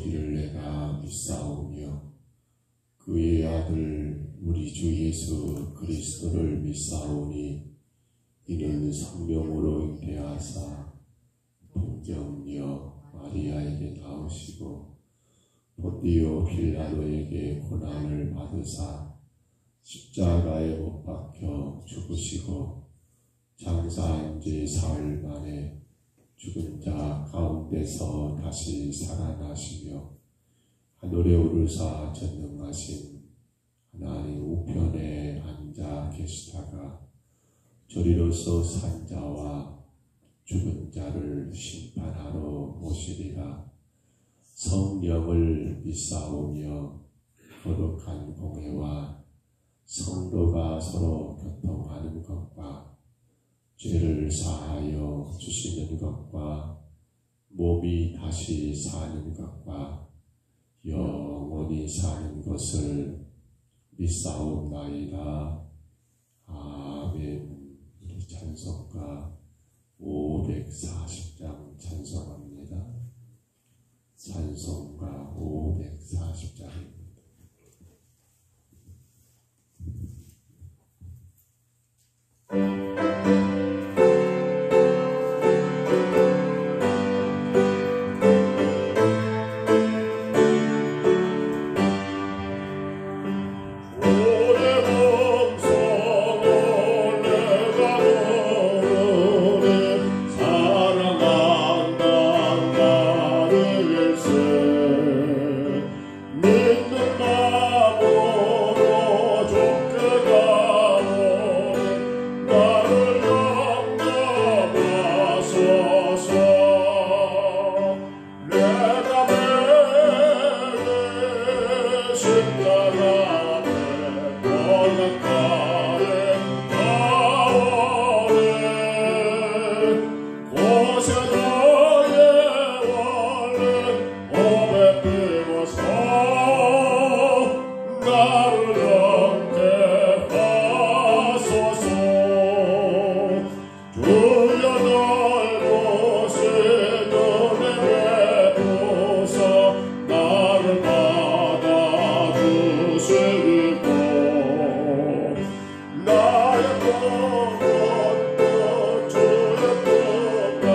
오시리를 내가 믿사오며 그의 아들 우리 주 예수 그리스도를 믿사오니 이는 성령으로 잉태하사 동정녀 마리아에게 나오시고 본디오 빌라도에게 고난을 받으사 십자가에 못 박혀 죽으시고 장사한 지 사흘 만에 죽은 자 가운데서 다시 살아나시며 하늘에 오르사 전능하신 하나님 우편에 앉아 계시다가 저리로서 산 자와 죽은 자를 심판하러 오시리라. 성령을 믿사오며 거룩한 공회와 성도가 서로 교통하는 것과 죄를 사하여 주시는 것과 몸이 다시 사는 것과 영원히 사는 것을 믿사옵나이다. 아멘. 우리 찬송가 540장 찬송합니다. 찬송가 540장입니다. 나의 꿈은 주의 꿈과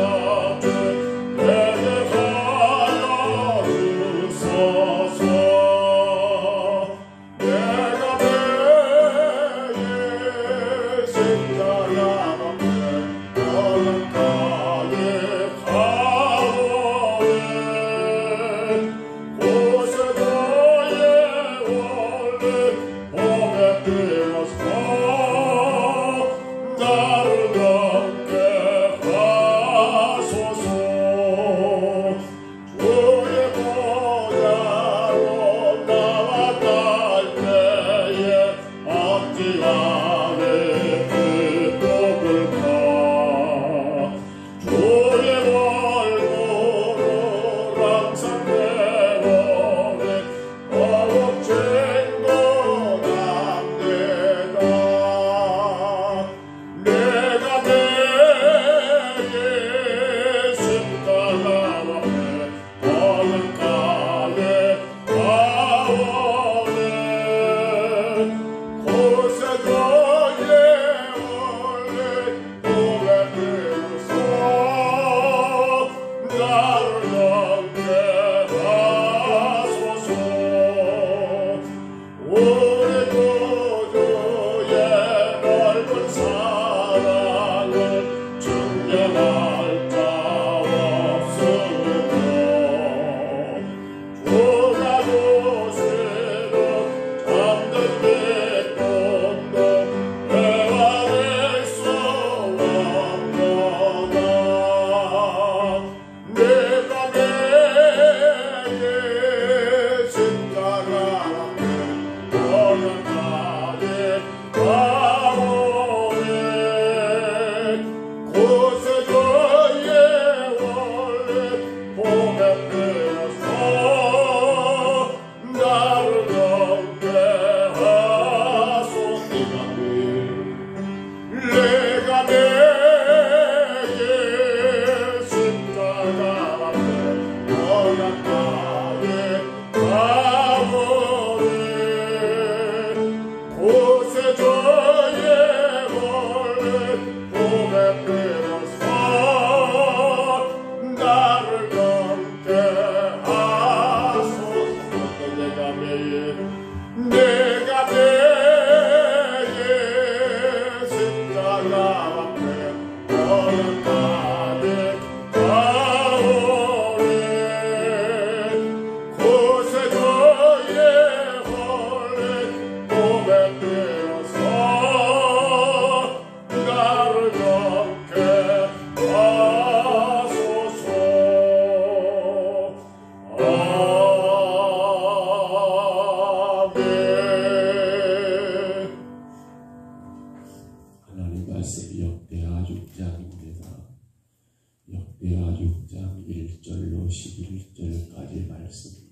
6장 1절로 11절까지 말씀.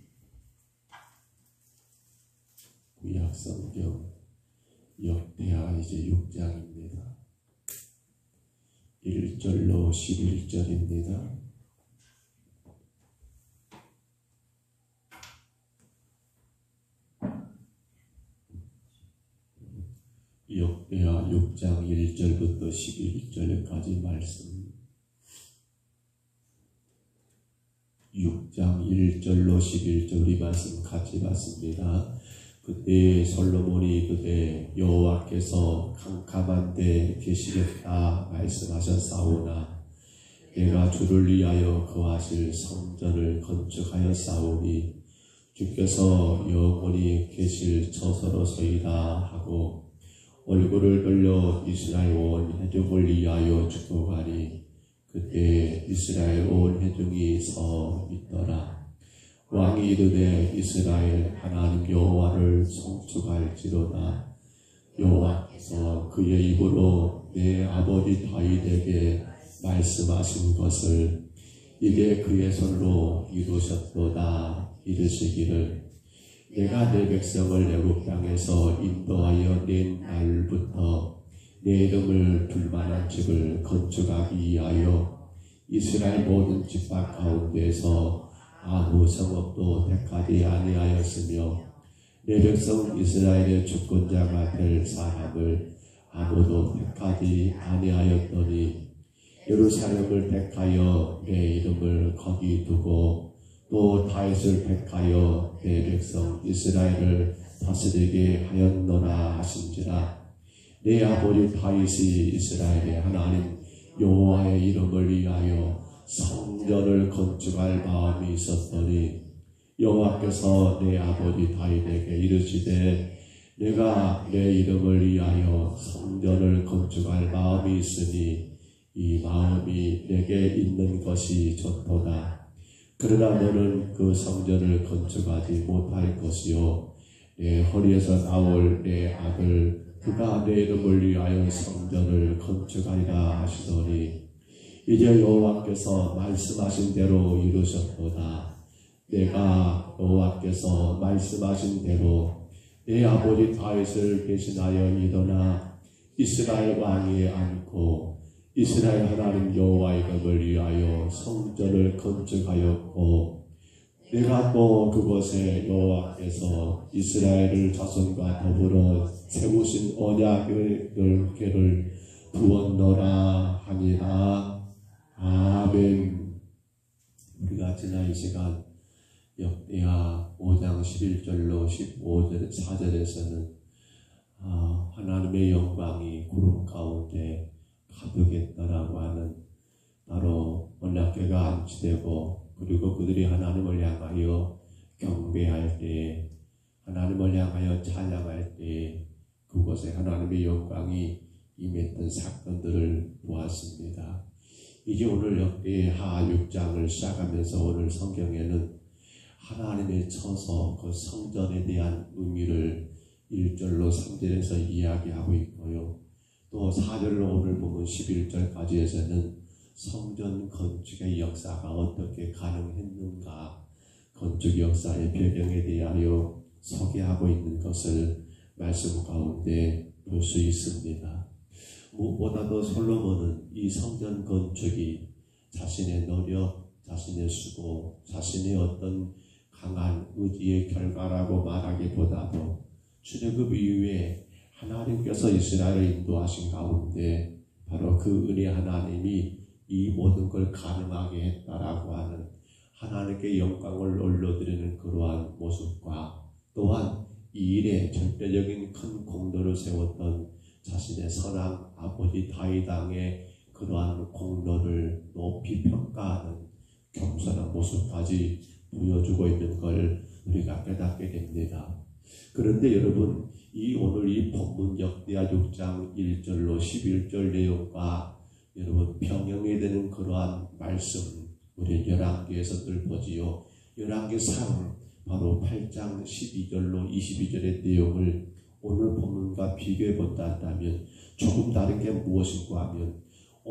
구약성경 역대하 이제 6장입니다. 1절로 11절입니다. 역대하 6장 1절부터 11절까지 말씀. 6장 1절로 11절 우리 말씀 같이 봤습니다. 그때 솔로몬이 그대 여호와께서 캄캄한 데 계시겠다 말씀하셨사오나 내가 주를 위하여 거하실 성전을 건축하였사오니 주께서 영원히 계실 처소로서이다 하고 얼굴을 돌려 이스라엘 온 회중을 위하여 축복하니 그때 이스라엘 온 회중이 서 있더라. 왕이 이르되 이스라엘 하나님 여호와를 송축할지로다. 여호와께서 그의 입으로 내 아버지 다윗에게 말씀하신 것을 이제 그의 손으로 이루셨도다. 이르시기를 내가 내 백성을 애굽 땅에서 인도하여 낸 날부터 내 이름을 둘만한 집을 건축하기 위하여 이스라엘 모든 집합 가운데서 아무 성읍도 택하지 아니하였으며 내 백성 이스라엘의 주권자가 될 사람을 아무도 택하지 아니하였더니 예루살렘을 택하여 내 이름을 거기 두고 또 다윗을 택하여 내 백성 이스라엘을 다스리게 하였노라 하신지라. 내 아버지 다윗이 이스라엘의 하나님 여호와의 이름을 위하여 성전을 건축할 마음이 있었더니 여호와께서 내 아버지 다윗에게 이르시되 내가 내 이름을 위하여 성전을 건축할 마음이 있으니 이 마음이 내게 있는 것이 좋도다. 그러나 너는 그 성전을 건축하지 못할 것이요 내 허리에서 나올 내 아들 그가 내 이름을 위하여 성전을 건축하리라 하시더니 이제 여호와께서 말씀하신 대로 이루셨도다. 내가 여호와께서 말씀하신 대로 내 아버지 다윗을 대신하여 일어나 이스라엘 왕위에 앉고 이스라엘 하나님 여호와의 이름을 위하여 성전을 건축하였고 내가 또 그곳에 여호와께서 이스라엘을 자손과 더불어 세우신 언약의 열쇠를 두었노라 하니라. 아멘. 우리가 지난 시간 역대하 5장 11절로 15절 4절에서는 하나님의 영광이 구름 가운데 가득했다라고 하는 바로 언약궤가 안치되고 그리고 그들이 하나님을 향하여 경배할 때 하나님을 향하여 찬양할 때 그곳에 하나님의 영광이 임했던 사건들을 보았습니다. 이제 오늘 역대하 6장을 시작하면서 오늘 성경에는 하나님의 처소 그 성전에 대한 의미를 1절로 3절에서 이야기하고 있고요. 또 4절로 오늘 보면 11절까지에서는 성전 건축의 역사가 어떻게 가능했는가 건축 역사의 배경에 대하여 소개하고 있는 것을 말씀 가운데 볼 수 있습니다. 무엇보다도 솔로몬은 이 성전 건축이 자신의 노력, 자신의 수고, 자신의 어떤 강한 의지의 결과라고 말하기보다도 출애굽 이후에 하나님께서 이스라엘을 인도하신 가운데 바로 그 은혜 하나님이 이 모든 걸 가능하게 했다라고 하는 하나님께 영광을 올려드리는 그러한 모습과 또한 이 일에 절대적인 큰 공로를 세웠던 자신의 선한 아버지 다윗 왕의 그러한 공로를 높이 평가하는 겸손한 모습까지 보여주고 있는 걸 우리가 깨닫게 됩니다. 그런데 여러분 이 오늘 이 본문 역대하 6장 1절로 11절 내용과 여러분 병행이 되는 그러한 말씀 우리 열왕기에서 늘 보지요. 열왕기상 바로 8장 12절로 22절의 내용을 오늘 본문과 비교해 본다면 조금 다른 게 무엇인가 하면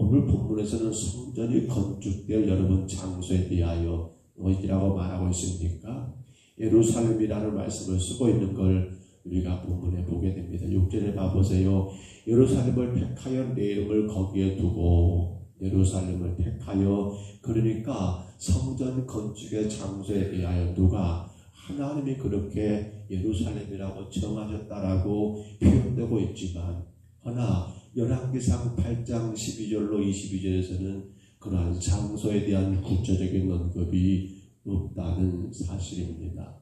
오늘 본문에서는 성전이 건축될 여러분 장소에 대하여 어디라고 말하고 있습니까? 예루살렘이라는 말씀을 쓰고 있는 걸 우리가 본문에 보게 됩니다. 6절에 봐보세요. 예루살렘을 택하여 내 이름을 거기에 두고, 예루살렘을 택하여, 그러니까 성전 건축의 장소에 대하여 누가, 하나님이 그렇게 예루살렘이라고 정하셨다라고 표현되고 있지만, 허나 열왕기상 8장 12절로 22절에서는 그러한 장소에 대한 구체적인 언급이 없다는 사실입니다.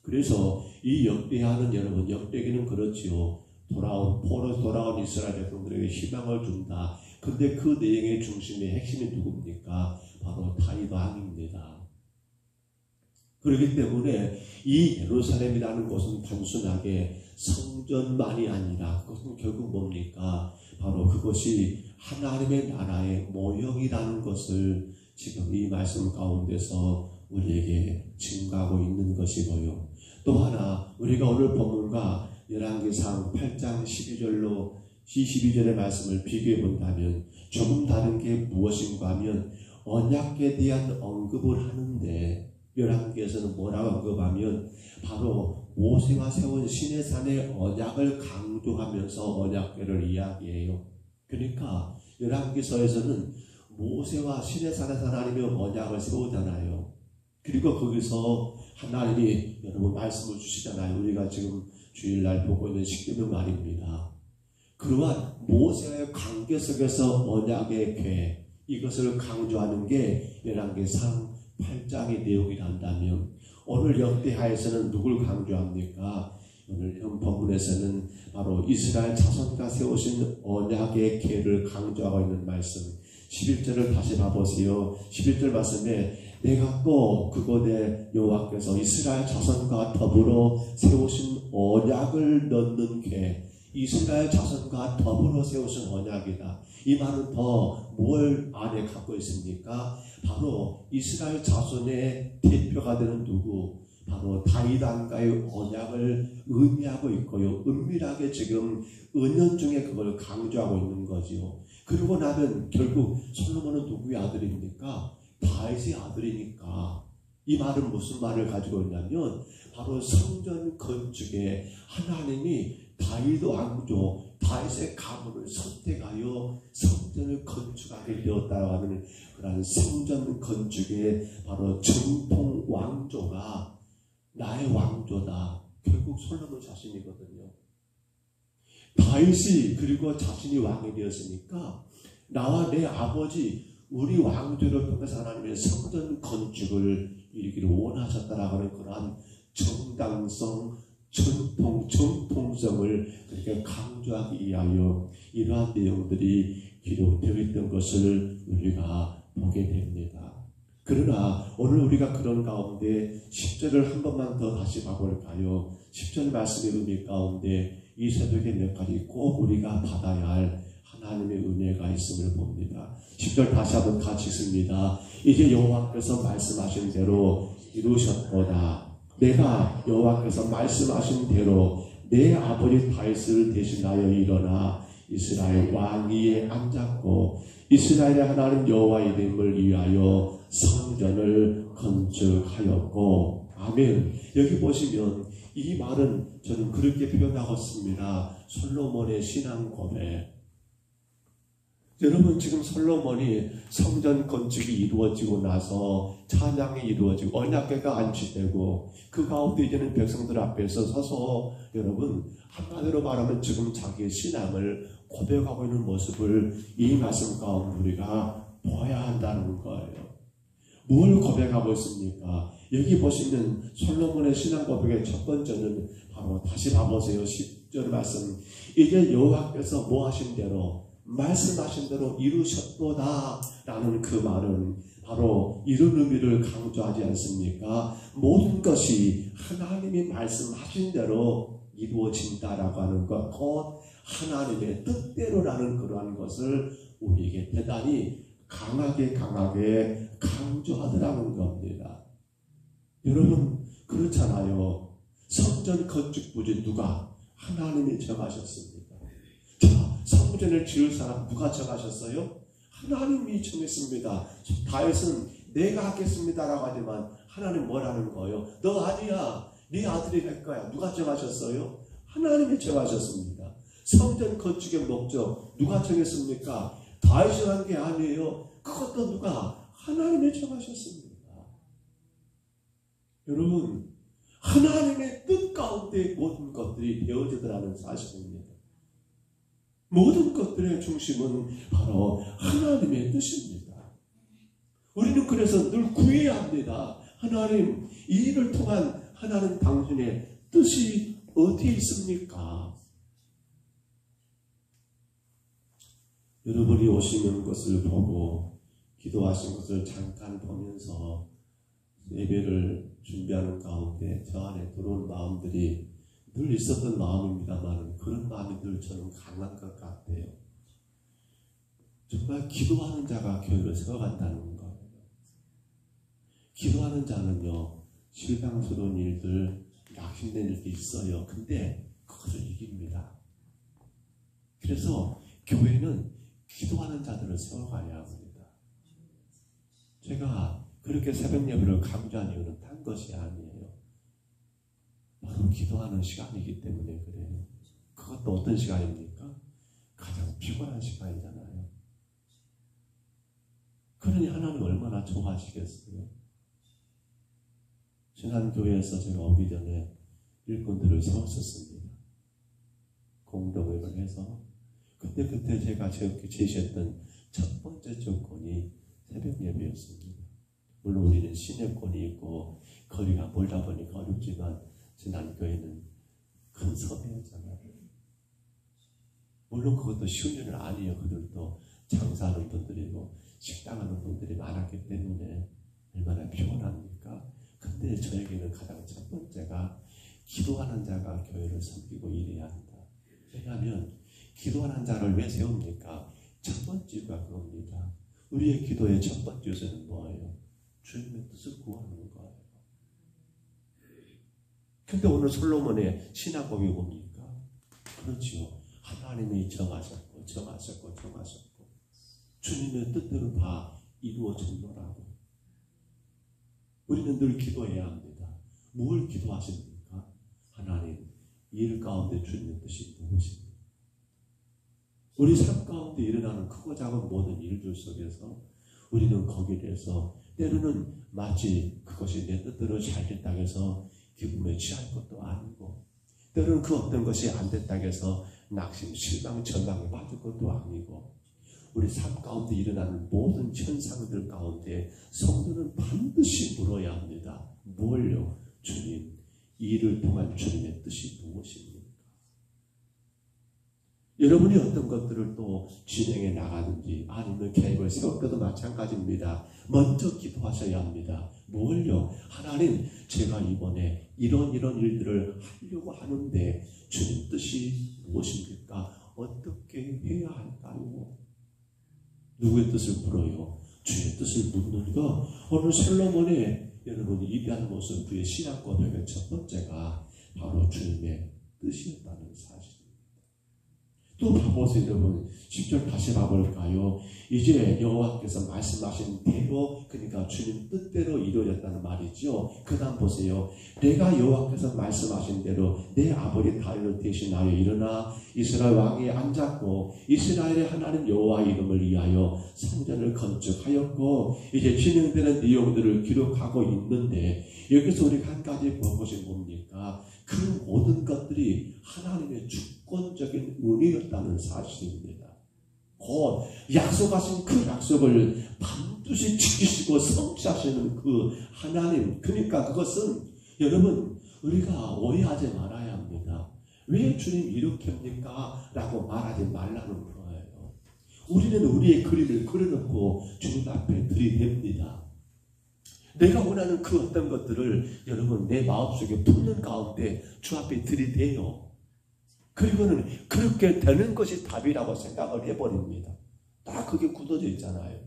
그래서 이 역대하는 여러분, 역대기는 그렇지요. 포로에서 돌아온 이스라엘 백성들에게 희망을 준다. 근데 그 내용의 중심의 핵심이 누굽니까? 바로 다윗 왕입니다. 그렇기 때문에 이 예루살렘이라는 것은 단순하게 성전만이 아니라 그것은 결국 뭡니까? 바로 그것이 하나님의 나라의 모형이라는 것을 지금 이 말씀 가운데서 우리에게 증거하고 있는 것이고요. 또 하나 우리가 오늘 본문과 열왕기상 8장 22절의 말씀을 비교해 본다면 조금 다른 게 무엇인가 하면 언약에 대한 언급을 하는데, 열왕기에서는 뭐라고 언급하면 바로 모세가 세운 시내산의 언약을 강조하면서 언약궤를 이야기해요. 그러니까 열왕기서에서는 모세와 시내산에서 하나님이 언약을 세우잖아요. 그리고 거기서 하나님이 여러분 말씀을 주시잖아요. 우리가 지금 주일날 보고 있는 십계명 말입니다. 그러한 모세의 관계 속에서 언약의 궤, 이것을 강조하는 게 열왕기상 8장의 내용이란다면, 오늘 역대하에서는 누굴 강조합니까? 오늘 현 본문에서는 바로 이스라엘 자손과 세우신 언약의 궤를 강조하고 있는 말씀, 11절을 다시 봐보세요. 11절 말씀에 내가 또 그곳에 여호와께서 이스라엘 자손과 더불어 세우신 언약을 넣는 궤, 이스라엘 자손과 더불어 세우신 언약이다. 이 말은 더 뭘 안에 갖고 있습니까? 바로 이스라엘 자손의 대표가 되는 누구? 바로 다윗 왕과의 언약을 의미하고 있고요. 은밀하게 지금 은연중에 그걸 강조하고 있는 거지요. 그러고 나면 결국 솔로몬은 누구의 아들입니까? 다윗의 아들이니까. 이 말은 무슨 말을 가지고 있냐면 바로 성전 건축에 하나님이 다윗 왕조, 다윗의 가문을 선택하여 성전을 건축하게 되었다고 하는 그런 성전 건축의 바로 정통 왕조가 나의 왕조다. 결국 솔로몬 자신이거든요. 다윗이 그리고 자신이 왕이 되었으니까 나와 내 아버지 우리 왕조를 통해서 하나님의 성전 건축을 이루기를 원하셨다라고 하는 그러한 정당성, 정통성을 그렇게 강조하기 위하여 이러한 내용들이 기록되어 있던 것을 우리가 보게 됩니다. 그러나 오늘 우리가 그런 가운데 10절을 한 번만 더 다시 봐볼까요? 10절 말씀의 의미 가운데 이 새벽에 몇 가지 꼭 우리가 받아야 할 하나님의 은혜가 있음을 봅니다. 10절 다시 한번 같이 읽습니다. 이제 여호와께서 말씀하신 대로 이루셨도다. 내가 여호와께서 말씀하신 대로 내 아버지 다윗을 대신하여 일어나 이스라엘 왕위에 앉았고 이스라엘의 하나님 여호와 이름을 위하여 성전을 건축하였고. 아멘. 여기 보시면 이 말은 저는 그렇게 표현하고 있습니다. 솔로몬의 신앙 고백. 여러분 지금 솔로몬이 성전 건축이 이루어지고 나서 찬양이 이루어지고 언약궤가 안치되고 그 가운데 이제는 백성들 앞에서 서서 여러분 한마디로 말하면 지금 자기의 신앙을 고백하고 있는 모습을 이 말씀 가운데 우리가 보아야 한다는 거예요. 뭘 고백하고 있습니까? 여기 보시면 솔로몬의 신앙 고백의 첫 번째는 바로 다시 봐보세요. 10절 말씀. 이제 여호와께서 뭐 하신 대로 말씀하신 대로 이루셨도다 라는 그 말은 바로 이런 의미를 강조하지 않습니까? 모든 것이 하나님이 말씀하신 대로 이루어진다라고 하는 것, 곧 하나님의 뜻대로라는 그러한 것을 우리에게 대단히 강하게 강조하더라는 겁니다. 여러분 그렇잖아요. 성전 건축 부지 누가? 하나님이 정하셨습니다. 자, 성전을 지을 사람 누가 정하셨어요? 하나님이 정했습니다. 다윗은 내가 하겠습니다라고 하지만 하나님 뭐라는 거예요? 너 아니야. 네 아들이 할 거야. 누가 정하셨어요? 하나님이 정하셨습니다. 성전 건축의 목적 누가 정했습니까? 다윗이 한 게 아니에요. 그것도 누가? 하나님이 정하셨습니다. 여러분, 하나님의 뜻 가운데 모든 것들이 되어지더라는 사실입니다. 모든 것들의 중심은 바로 하나님의 뜻입니다. 우리는 그래서 늘 구해야 합니다. 하나님, 이 일을 통한 하나님 당신의 뜻이 어디에 있습니까? 여러분이 오시는 것을 보고 기도하신 것을 잠깐 보면서 예배를 준비하는 가운데 저 안에 들어온 마음들이 늘 있었던 마음입니다만 그런 마음이 늘 저는 강한 것 같아요. 정말 기도하는 자가 교회를 세워간다는 거예요. 기도하는 자는요, 실망스러운 일들, 낙심된 일도 있어요. 근데 그것을 이깁니다. 그래서 교회는 기도하는 자들을 세워가야 합니다. 제가 그렇게 새벽 예배를 강조한 이유는 딴 것이 아니에요. 바로 기도하는 시간이기 때문에 그래요. 그것도 어떤 시간입니까? 가장 피곤한 시간이잖아요. 그러니 하나님 얼마나 좋아하시겠어요? 지난 교회에서 제가 오기 전에 일꾼들을 세웠었습니다. 공동회를 해서 그때 제가 제시했던 첫 번째 조건이 새벽 예배였습니다. 물론 우리는 시내권이 있고 거리가 멀다 보니까 어렵지만 지난 교회는 큰 섬이었잖아요. 물론 그것도 쉬운 일은 아니에요. 그들도 장사하는 분들이고 식당하는 분들이 많았기 때문에 얼마나 피곤합니까? 근데 저에게는 가장 첫 번째가 기도하는 자가 교회를 섬기고 일해야 한다. 왜냐하면 기도하는 자를 왜 세웁니까? 첫 번째가 그겁니다. 우리의 기도의 첫 번째 요소는 뭐예요? 주님의 뜻을 구하는 거예요. 근데 오늘 솔로몬의 신학법이 뭡니까? 그렇지요. 하나님이 정하셨고 주님의 뜻대로 다 이루어진다라고. 우리는 늘 기도해야 합니다. 뭘 기도하십니까? 하나님, 일 가운데 주님의 뜻이 무엇입니까? 우리 삶 가운데 일어나는 크고 작은 모든 일들 속에서 우리는 거기에 대해서 때로는 마치 그것이 내 뜻대로 잘 됐다고 해서 기쁨에 취할 것도 아니고 때로는 그 어떤 것이 안 됐다고 해서 낙심, 실망, 절망에 빠질 것도 아니고 우리 삶 가운데 일어나는 모든 현상들 가운데 성도는 반드시 물어야 합니다. 뭘요? 주님, 이 일을 통한 주님의 뜻이 무엇입니까? 여러분이 어떤 것들을 또 진행해 나가든지 아니면 계획을 세울 때도 마찬가지입니다. 먼저 기도하셔야 합니다. 뭘요? 하나님, 제가 이번에 이런 일들을 하려고 하는데 주님 뜻이 무엇입니까? 어떻게 해야 할까요? 누구의 뜻을 물어요? 주의 뜻을 묻는 거. 오늘 솔로몬의 여러분이 입이하는 모습 그의 신앙 고백의 첫 번째가 바로 주님의 뜻이었다는 사실입니다. 또 봐보세요, 여러분. 10절 다시 봐볼까요? 이제 여호와께서 말씀하신 대로, 그러니까 주님 뜻대로 이루어졌다는 말이죠. 그 다음 보세요. 내가 여호와께서 말씀하신 대로 내 아버지 다윗을 대신하여 일어나 이스라엘 왕이 앉았고 이스라엘의 하나님 여호와 이름을 위하여 성전을 건축하였고 이제 진행되는 내용들을 기록하고 있는데 여기서 우리가 한 가지 볼 것이 뭡니까? 그 모든 것들이 하나님의 주권적인 은혜였다는 사실입니다. 곧 약속하신 그 약속을 반드시 지키시고 성취하시는 그 하나님, 그러니까 그것은 여러분 우리가 오해하지 말아야 합니다. 왜 주님 이렇게 합니까? 라고 말하지 말라는 거예요. 우리는 우리의 그림을 그려놓고 주님 앞에 들이댑니다. 내가 원하는 그 어떤 것들을 여러분 내 마음속에 품는 가운데 주 앞에 들이대요. 그리고는 그렇게 되는 것이 답이라고 생각을 해버립니다. 다 그게 굳어져 있잖아요.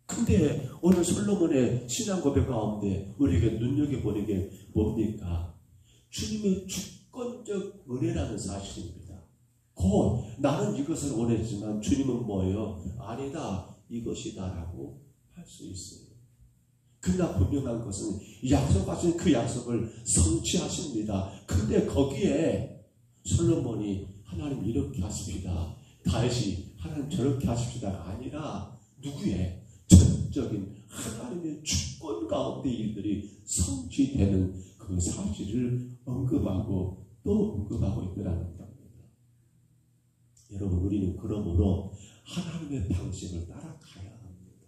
근데 오늘 솔로몬의 신앙 고백 가운데 우리에게 눈여겨보는 게 뭡니까? 주님의 주권적 은혜라는 사실입니다. 곧 나는 이것을 원했지만 주님은 뭐예요? 아니다. 이것이다라고 할 수 있어요. 그러나 분명한 것은 약속하신 그 약속을 성취하십니다. 근데 거기에 솔로몬이 하나님 이렇게 하십시다, 다윗이 하나님 저렇게 하십시다가 아니라 누구의 전적인 하나님의 주권 가운데 일들이 성취되는 그 사실을 언급하고 또 언급하고 있더라는 겁니다. 여러분, 우리는 그러므로 하나님의 방식을 따라가야 합니다.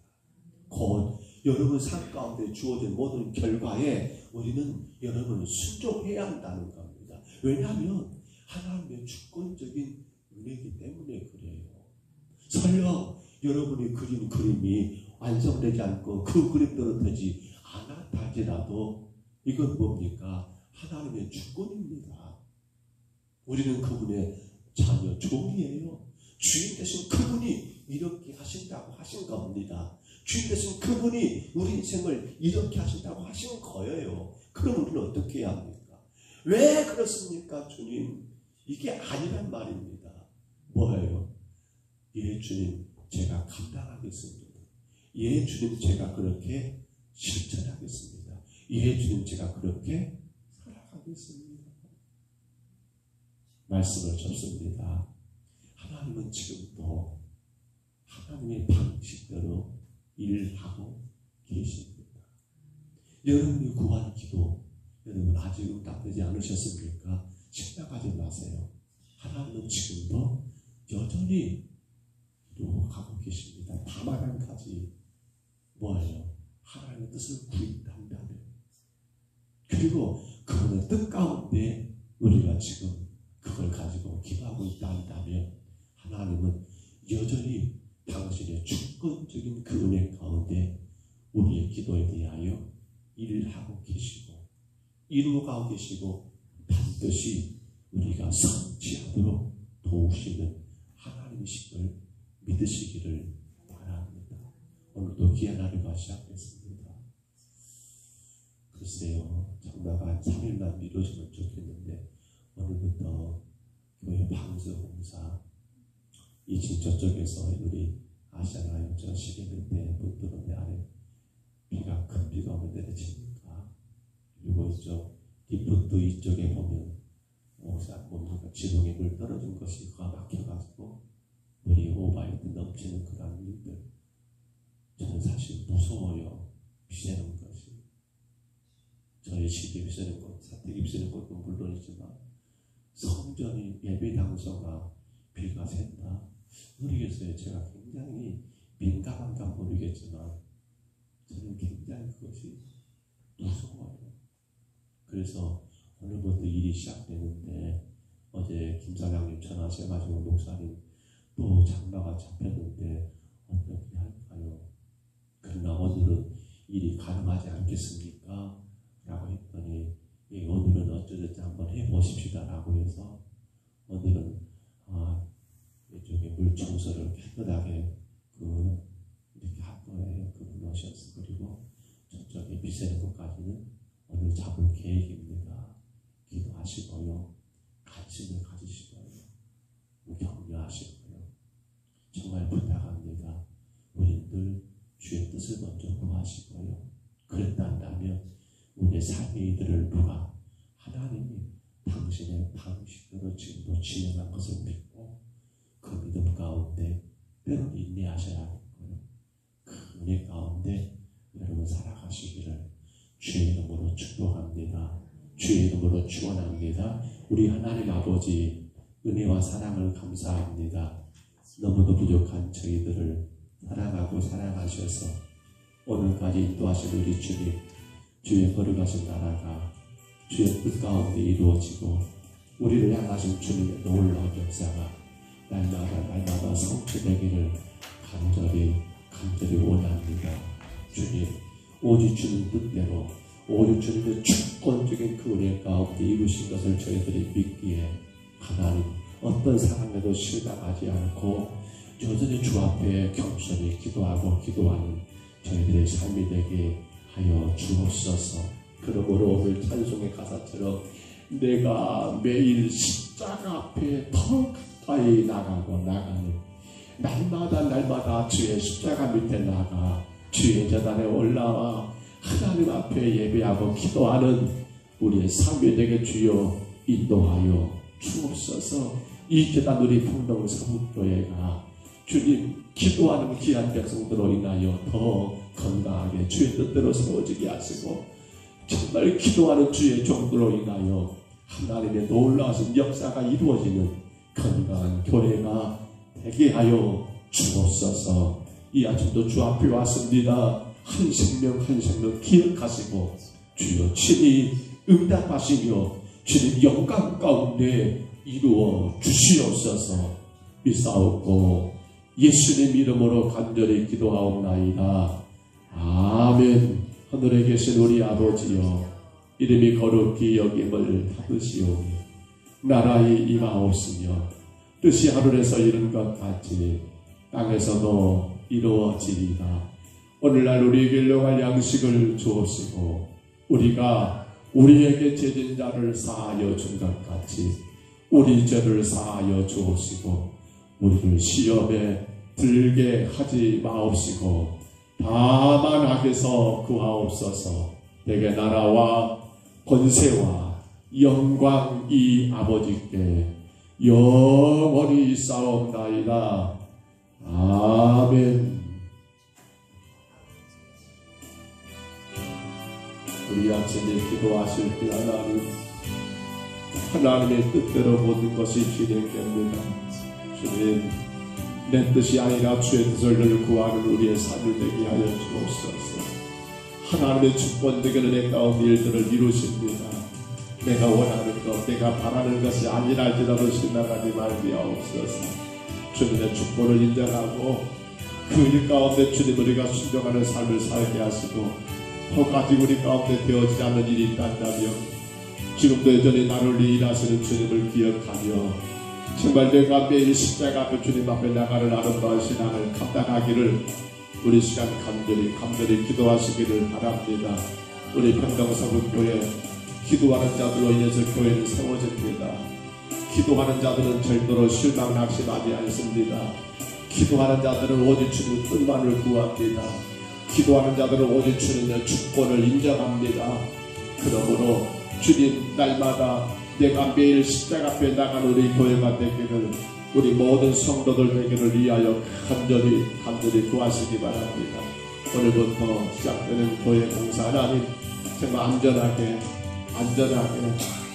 곧 여러분 삶 가운데 주어진 모든 결과에 우리는 여러분을 순종해야 한다는 겁니다. 왜냐하면 하나님의 주권적인 은혜이기 때문에 그래요. 설령 여러분이 그린 그림이 완성되지 않고 그 그림대로 되지 않았다 할지라도 이건 뭡니까? 하나님의 주권입니다. 우리는 그분의 자녀, 종이에요. 주인 되신 그분이 이렇게 하신다고 하신 겁니다. 주인 되신 그분이 우리 인생을 이렇게 하신다고 하신 거예요. 그럼 우리는 어떻게 해야 합니까? 왜 그렇습니까, 주님? 이게 아니란 말입니다. 뭐예요? 예, 주님, 제가 감당하겠습니다. 예, 주님, 제가 그렇게 실천하겠습니다. 예, 주님, 제가 그렇게 살아가겠습니다. 말씀을 접습니다. 하나님은 지금도 하나님의 방식대로 일하고 계십니다. 여러분이 구한 기도, 여러분 아직 응답되지 않으셨습니까? 실망하지 마세요. 하나님은 지금도 여전히 이루어가고 계십니다. 다만 한 가지, 뭐예요? 하나님의 뜻을 구했다면, 그리고 그분의 뜻 가운데 우리가 지금 그걸 가지고 기도하고 있다 한다면 하나님은 여전히 당신의 주권적인 그 은혜 가운데 우리의 기도에 대하여 일을 하고 계시고 이루어가고 계시고 반드시 우리가 성취하도록 도우시는 하나님이심을 믿으시기를 바랍니다. 오늘도 귀한 하루가 시작됐습니다. 글쎄요, 장마가 한 3일만 미뤄지면 좋겠는데 오늘부터 교회 방수공사 이쪽 저쪽에서 우리 아시아나 저 시계는데 붙들었는데 아래 비가 큰 비가 오면 내려치니까, 그리고 이쪽 뒷부도 이쪽에 보면 목사 뭔가 지붕에 물 떨어진 것이 가 막혀가지고 물이 오바이트 넘치는 그런 일들, 저는 사실 무서워요. 비새는 것이. 저희 시계 비새는 것, 사택이 비새는 것도 물론이지만 성전이 예배 장소가 비가 샌다. 모르겠어요. 제가 굉장히 민감한가 모르겠지만 저는 굉장히 그것이 무서워요. 그래서 오늘부터 일이 시작되는데 어제 김 사장님 전화하셔가지고 목사님 또 장마가 잡혔는데 어떻게 할까요? 그러나 오늘은 일이 가능하지 않겠습니까? 라고 했더니 예, 오늘은 어쩌저쩌 한번 해보십시다 라고 해서 오늘은 이쪽에 물 청소를 깨끗하게 이렇게 할 거예요. 그분 오셔서. 그리고 저쪽에 비새는 것까지는 오늘 잡을 계획입니다. 기도하시고요, 관심을 가지시고요, 격려하시고요. 정말 부탁합니다. 우리들 주의 뜻을 먼저 구하시고요. 그랬다면 우리의 삶의 이들을 누가 하나님이 당신의 방식대로 지금도 진행한 것을 믿고 그 믿음 가운데 때로 인내하셔야 하고요. 그 은혜 가운데 여러분 살아가시기를 주의 이름으로 축복합니다. 주의 이름으로 축원합니다. 우리 하나님 아버지 은혜와 사랑을 감사합니다. 너무도 부족한 저희들을 사랑하고 사랑하셔서 오늘까지 인도하신 우리 주님, 주의 걸어가신 나라가 주의 뜻 가운데 이루어지고 우리를 향하신 주님의 놀라운 역사가 날마다 성취되기를 간절히 원합니다. 주님, 오직 주님 뜻대로 오직 주님의 주권적인 그 은혜 가운데 이루신 것을 저희들이 믿기에 하나님 어떤 상황에도 실망하지 않고 여전히 주 앞에 겸손히 기도하는 저희들의 삶이 되게 하여 주옵소서. 그러므로 오늘 찬송의 가사처럼 내가 매일 십자가 앞에 더 가까이 나가는 날마다 주의 십자가 밑에 나가 주의 제단에 올라와 하나님 앞에 예배하고 기도하는 우리의 삶이 되게 주여 인도하여 주옵소서. 이 계단 우리 풍동사목교회가 주님 기도하는 귀한 백성들로 인하여 더 건강하게 주의 뜻대로 세워지게 하시고 정말 기도하는 주의 종들로 인하여 하나님의 놀라우신 역사가 이루어지는 건강한 교회가 되게 하여 주옵소서. 이 아침도 주 앞에 왔습니다. 한 생명 한 생명 기억하시고 주여 친히 응답하시며 주님 영광 가운데 이루어 주시옵소서. 믿사옵고 예수님 이름으로 간절히 기도하옵나이다. 아멘. 하늘에 계신 우리 아버지여, 이름이 거룩히 여김을 받으시오니 나라의 임하옵시며 뜻이 하늘에서 이룬 것 같이 땅에서도 이루어지리다. 오늘날 우리에게 일용할 양식을 주옵시고 우리가 우리에게 죄진 자를 사하여 준 것 같이 우리 죄를 사하여 주옵시고 우리를 시험에 들게 하지 마옵시고 다만 악에서 구하옵소서. 내게 나라와 권세와 영광이 아버지께 영원히 있사옵나이다. 아멘. 우리 아침에 기도하실 때 하나님의 뜻대로 모든 것이 진행됩니다. 주님, 내 뜻이 아니라 주의 뜻을 구하는 우리의 삶이 되게 하여 주옵소서. 하나님의 주권되기는 내 가운데 일들을 이루십니다. 내가 원하는 것, 내가 바라는 것이 아니랄지라도 신나가지 말게 하옵소서. 주님의 주권을 인정하고 그 일 가운데 주님 우리가 순종하는 삶을 살게 하시고 또까지 우리 가운데 되어지지 않는 일이 있다면 지금도 여전히 나를 일하시는 주님을 기억하며 정말 내가 매일 십자가 앞에 주님 앞에 나가는 아름다운 신앙을 감당하기를 우리 시간 간절히 기도하시기를 바랍니다. 우리 평동사분교회 기도하는 자들로 인해서 교회는 세워집니다. 기도하는 자들은 절대로 실망 낙심하지 않습니다. 기도하는 자들은 오직 주님의 뜻만을 구합니다. 기도하는 자들은 오직 주님의 주권을 인정합니다. 그러므로 주님 날마다 내가 매일 십자가 앞에 나가는 우리 교회가 되기를 우리 모든 성도들 되기를 위하여 간절히 구하시기 바랍니다. 오늘부터 시작되는 교회 공사 하나님 정말 안전하게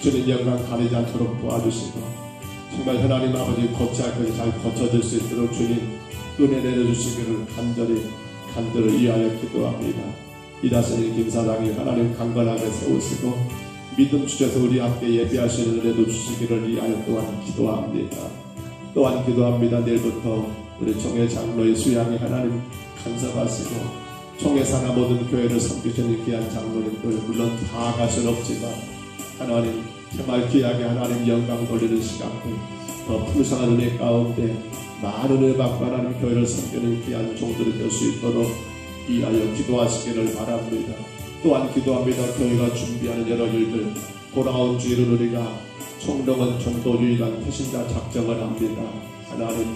주님 영광 가리지 않도록 도와주시고 정말 하나님 아버지 거치할 것이 잘 거쳐질 수 있도록 주님 은혜 내려주시기를 간절히 위하여 기도합니다. 이다스님 김사장이 하나님 강건하게 세우시고 믿음 주셔서 우리 함께 예배하시는 은혜도 주시기를 위하여 또한 기도합니다. 내일부터 우리 총회 장로의 수양이 하나님 간섭하시고 총회 산하 모든 교회를 섬기시는 귀한 장로님들 물론 다 갈 수는 없지만 하나님 정말 귀하게 하나님 영광 돌리는 시간들 더 풍성한 은혜 가운데 많은 은혜 받고 하나님 교회를 섬기는 귀한 종들이 될 수 있도록 위하여 기도하시기를 바랍니다. 또한 기도합니다. 교회가 준비하는 여러 일들 돌아온 주일은 우리가 총동원 전도주의단 태신자 작정을 합니다. 하나님